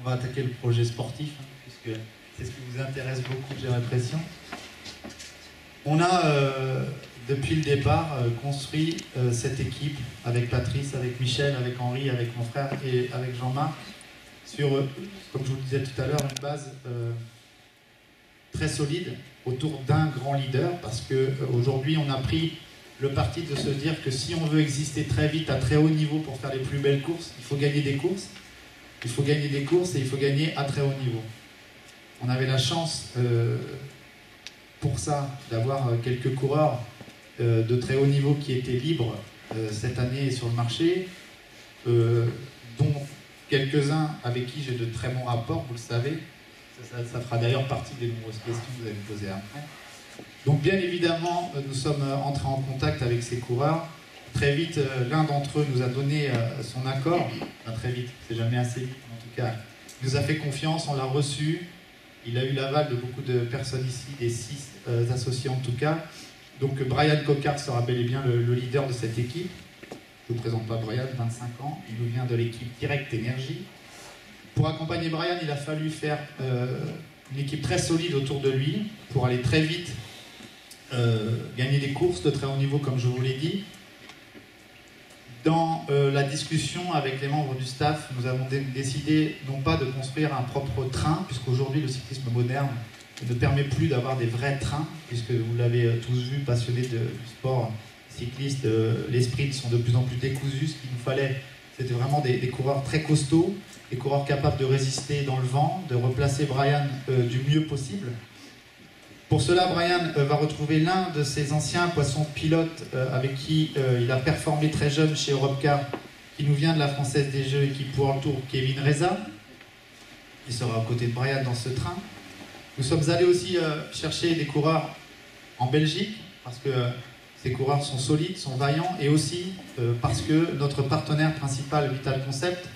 on va attaquer le projet sportif, hein, puisque c'est ce qui vous intéresse beaucoup, j'ai l'impression. On a, depuis le départ, construit cette équipe avec Patrice, avec Michel, avec Henri, avec mon frère et avec Jean-Marc, sur, comme je vous le disais tout à l'heure, une base très solide autour d'un grand leader, parce qu'aujourd'hui, on a pris le parti de se dire que si on veut exister très vite à très haut niveau pour faire les plus belles courses, il faut gagner des courses. Il faut gagner des courses et il faut gagner à très haut niveau. On avait la chance pour ça d'avoir quelques coureurs de très haut niveau qui étaient libres cette année sur le marché, dont quelques-uns avec qui j'ai de très bons rapports, vous le savez. Ça fera d'ailleurs partie des nombreuses questions que vous allez me poser après. Donc bien évidemment, nous sommes entrés en contact avec ces coureurs. Très vite, l'un d'entre eux nous a donné son accord. Enfin, très vite, c'est jamais assez vite, en tout cas. Il nous a fait confiance, on l'a reçu. Il a eu l'aval de beaucoup de personnes ici, des 6 associés en tout cas. Donc Brian Coquart sera bel et bien le leader de cette équipe. Je ne vous présente pas Brian, 25 ans. Il nous vient de l'équipe Direct Énergie. Pour accompagner Brian, il a fallu faire une équipe très solide autour de lui pour aller très vite gagner des courses de très haut niveau, comme je vous l'ai dit. Dans la discussion avec les membres du staff, nous avons décidé non pas de construire un propre train, puisqu'aujourd'hui le cyclisme moderne ne permet plus d'avoir des vrais trains, puisque vous l'avez tous vu, passionnés du sport cycliste, les sprints sont de plus en plus décousus. Ce qu'il nous fallait, c'était vraiment des coureurs très costauds, des coureurs capables de résister dans le vent, de replacer Brian du mieux possible. Pour cela, Brian va retrouver l'un de ses anciens poissons pilotes avec qui il a performé très jeune chez Europcar, qui nous vient de la Française des Jeux, équipe World Tour, Kevin Reza. Il sera aux côtés de Brian dans ce train. Nous sommes allés aussi chercher des coureurs en Belgique, parce que ces coureurs sont solides, sont vaillants, et aussi parce que notre partenaire principal, Vital Concept,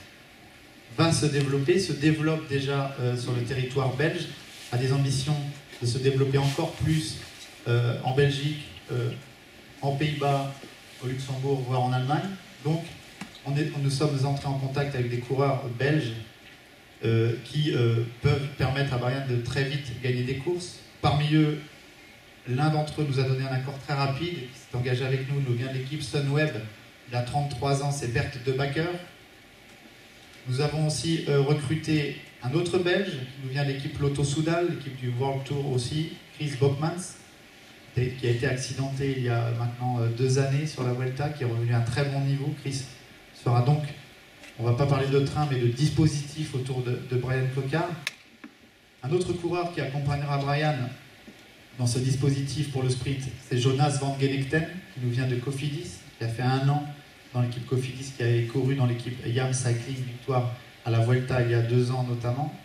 va se développe déjà sur le territoire belge, a des ambitions de se développer encore plus en Belgique, en Pays-Bas, au Luxembourg, voire en Allemagne. Donc, nous sommes entrés en contact avec des coureurs belges qui peuvent permettre à Brian de très vite gagner des courses. Parmi eux, l'un d'entre eux nous a donné un accord très rapide, qui s'est engagé avec nous, vient de l'équipe Sunweb. Il a 33 ans, c'est Bert De Backer. Nous avons aussi recruté un autre Belge qui nous vient de l'équipe Lotto Soudal, l'équipe du World Tour aussi, Chris Bokmans, qui a été accidenté il y a maintenant 2 années sur la Vuelta, qui est revenu à un très bon niveau. Chris sera donc, on ne va pas parler de train, mais de dispositif autour de Brian Coquart. Un autre coureur qui accompagnera Brian dans ce dispositif pour le sprint, c'est Jonas Van Genegten, qui nous vient de Cofidis, qui a fait 1 an dans l'équipe Cofidis, qui avait couru dans l'équipe YAM Cycling Victoire à la Vuelta il y a 2 ans notamment.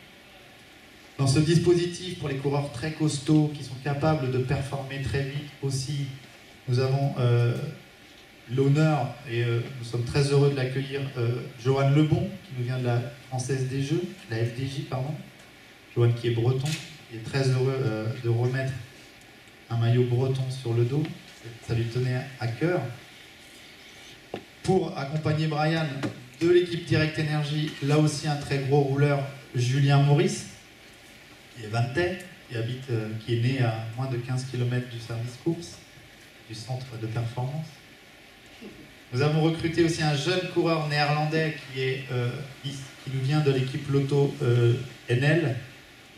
Dans ce dispositif, pour les coureurs très costauds qui sont capables de performer très vite aussi, nous avons l'honneur, et nous sommes très heureux de l'accueillir, Johan Lebon, qui nous vient de la Française des Jeux, la FDJ, pardon. Johan qui est breton, qui est très heureux de remettre un maillot breton sur le dos, ça lui tenait à cœur. Pour accompagner Brian de l'équipe Direct Énergie, là aussi un très gros rouleur, Julien Maurice, qui est vantais, qui est né à moins de 15 km du service course, du centre de performance. Nous avons recruté aussi un jeune coureur néerlandais qui nous vient de l'équipe Lotto NL,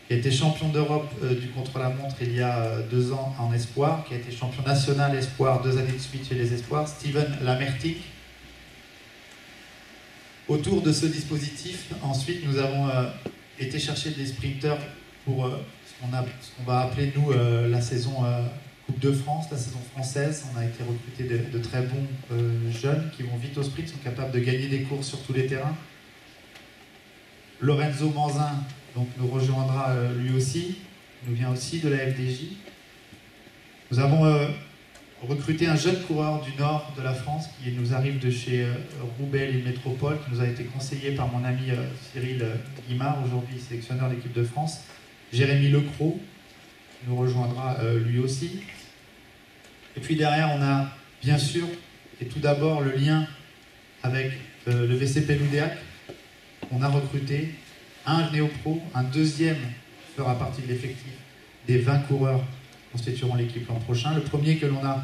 qui a été champion d'Europe du contre-la-montre il y a 2 ans en espoir, qui a été champion national espoir 2 années de suite chez les espoirs, Steven Lamertic. Autour de ce dispositif, ensuite, nous avons été chercher des sprinteurs pour ce qu'on va appeler, nous, la saison Coupe de France, la saison française. On a été recruté de très bons jeunes qui vont vite au sprint, sont capables de gagner des courses sur tous les terrains. Lorenzo Manzin donc, nous rejoindra lui aussi, il nous vient aussi de la FDJ. Nous avons recruté un jeune coureur du nord de la France qui nous arrive de chez Roubaix et Métropole, qui nous a été conseillé par mon ami Cyril Guimard, aujourd'hui sélectionneur de l'équipe de France. Jérémy Lecros nous rejoindra lui aussi. Et puis derrière, on a bien sûr, et tout d'abord, le lien avec le VCP Loudéac. On a recruté un néo-pro, un deuxième fera partie de l'effectif des 20 coureurs constitueront l'équipe l'an prochain. Le premier que l'on a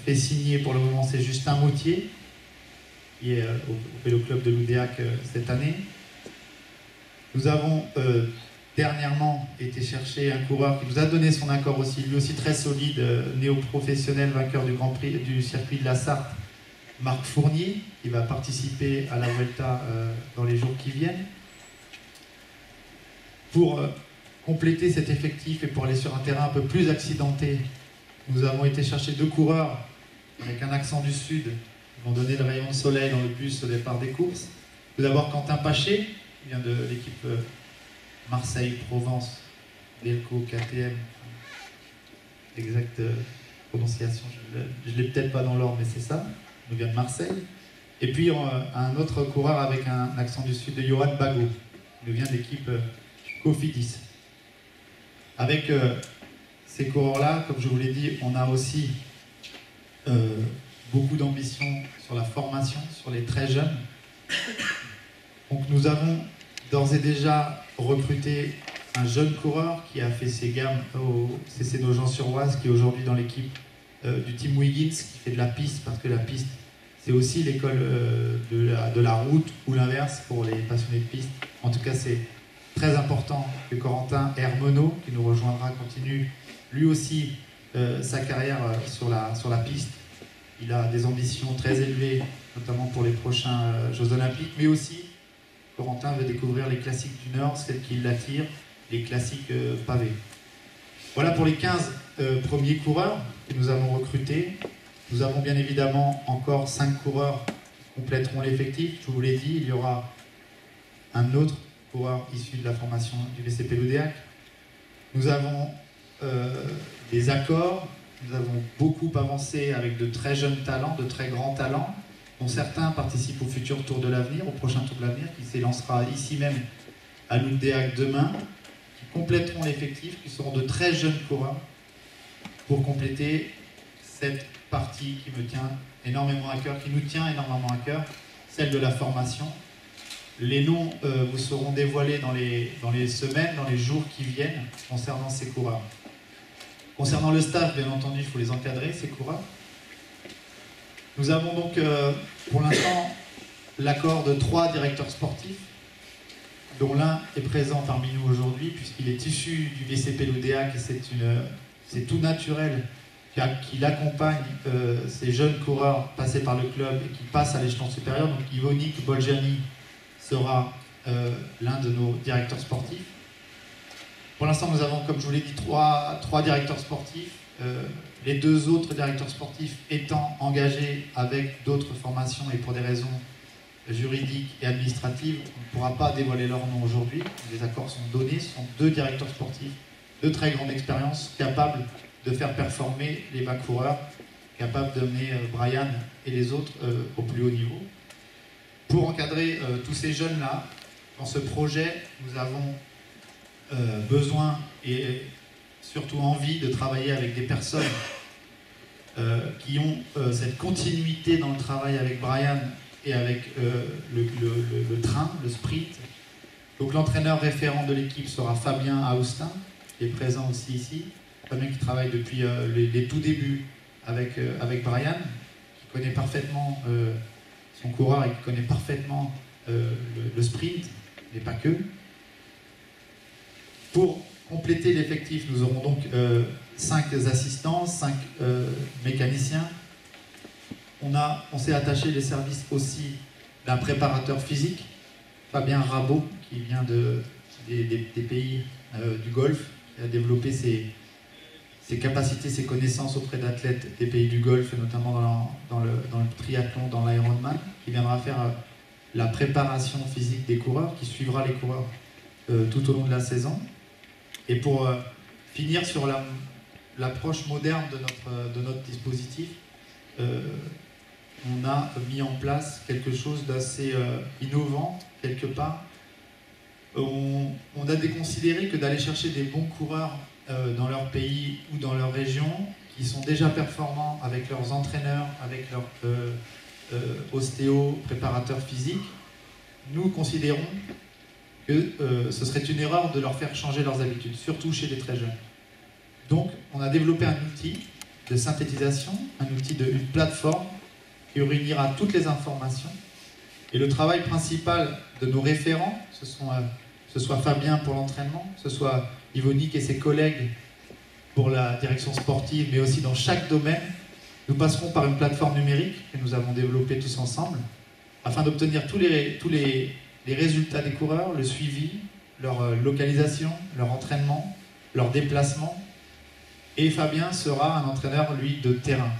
fait signer pour le moment, c'est Justin Mautier, qui est au Vélo Club de Loudéac cette année. Nous avons dernièrement été chercher un coureur qui nous a donné son accord aussi, lui aussi très solide, néo-professionnel, vainqueur du Grand Prix du circuit de la Sarthe, Marc Fournier, qui va participer à la Vuelta dans les jours qui viennent. Pour compléter cet effectif et pour aller sur un terrain un peu plus accidenté, nous avons été chercher 2 coureurs avec un accent du Sud qui vont donner le rayon de soleil dans le bus au départ des courses. Tout d'abord Quentin Paché, qui vient de l'équipe Marseille-Provence, Delco, KTM, exacte prononciation, je ne l'ai peut-être pas dans l'ordre, mais c'est ça, il vient de Marseille. Et puis un autre coureur avec un accent du Sud, de Johan Bagot, qui vient de l'équipe Cofidis. Avec ces coureurs-là, comme je vous l'ai dit, on a aussi beaucoup d'ambition sur la formation, sur les très jeunes. Donc nous avons d'ores et déjà recruté un jeune coureur qui a fait ses gammes au CC Nogent-sur-Oise, qui est aujourd'hui dans l'équipe du Team Wiggins, qui fait de la piste, parce que la piste, c'est aussi l'école de la route, ou l'inverse pour les passionnés de piste. En tout cas, c'est très important que Corentin Hermenot, qui nous rejoindra, continue lui aussi sa carrière sur la piste. Il a des ambitions très élevées, notamment pour les prochains Jeux Olympiques, mais aussi, Corentin veut découvrir les classiques du Nord, celles qui l'attirent, les classiques pavés. Voilà pour les 15 premiers coureurs que nous avons recrutés. Nous avons bien évidemment encore 5 coureurs qui compléteront l'effectif. Je vous l'ai dit, il y aura un autre coureur issu de la formation du VCP Loudéac. Nous avons des accords, nous avons beaucoup avancé avec de très jeunes talents, de très grands talents, dont certains participent au futur Tour de l'Avenir, au prochain Tour de l'Avenir, qui s'élancera ici même à Loudéac demain, qui compléteront l'effectif, qui seront de très jeunes coureurs, pour compléter cette partie qui me tient énormément à cœur, qui nous tient énormément à cœur, celle de la formation. Les noms vous seront dévoilés dans les semaines, dans les jours qui viennent, concernant ces coureurs. Concernant le staff, bien entendu, il faut les encadrer, ces coureurs. Nous avons donc, pour l'instant, l'accord de 3 directeurs sportifs, dont l'un est présent parmi nous aujourd'hui, puisqu'il est issu du VCP Loudéac, et c'est tout naturel qu'il accompagne ces jeunes coureurs passés par le club et qui passent à l'échelon supérieur. Donc Ivonik Bolgiani sera l'un de nos directeurs sportifs. Pour l'instant, nous avons, comme je vous l'ai dit, trois directeurs sportifs. Les 2 autres directeurs sportifs étant engagés avec d'autres formations et pour des raisons juridiques et administratives, on ne pourra pas dévoiler leur nom aujourd'hui. Les accords sont donnés. Ce sont 2 directeurs sportifs de très grande expérience, capables de faire performer les 20 coureurs, capables d'amener Brian et les autres au plus haut niveau. Pour encadrer tous ces jeunes-là, dans ce projet, nous avons besoin et surtout envie de travailler avec des personnes qui ont cette continuité dans le travail avec Brian et avec le train, le sprint. Donc l'entraîneur référent de l'équipe sera Fabien Austin, qui est présent aussi ici. Fabien qui travaille depuis les tout débuts avec Brian, qui connaît parfaitement son coureur et qui connaît parfaitement le sprint, mais pas que. Pour compléter l'effectif, nous aurons donc 5 assistants, 5 mécaniciens. On s'est attaché les services aussi d'un préparateur physique, Fabien Rabot, qui vient des pays du Golfe, qui a développé ses capacités, ses connaissances auprès d'athlètes des pays du Golfe, et notamment dans le triathlon, dans l'Ironman, qui viendra faire la préparation physique des coureurs, qui suivra les coureurs tout au long de la saison. Et pour finir sur l'approche moderne de notre dispositif, on a mis en place quelque chose d'assez innovant, quelque part. On a déconsidéré que d'aller chercher des bons coureurs dans leur pays ou dans leur région, qui sont déjà performants avec leurs entraîneurs, avec leurs ostéo, préparateurs physiques. Nous considérons que ce serait une erreur de leur faire changer leurs habitudes, surtout chez les très jeunes. Donc, on a développé un outil de synthétisation, une plateforme qui réunira toutes les informations. Et le travail principal de nos référents, ce soit Fabien pour l'entraînement, ce soit Yvonique et ses collègues pour la direction sportive, mais aussi dans chaque domaine, nous passerons par une plateforme numérique que nous avons développée tous ensemble, afin d'obtenir tous les résultats des coureurs, le suivi, leur localisation, leur entraînement, leur déplacement. Et Fabien sera un entraîneur, lui, de terrain.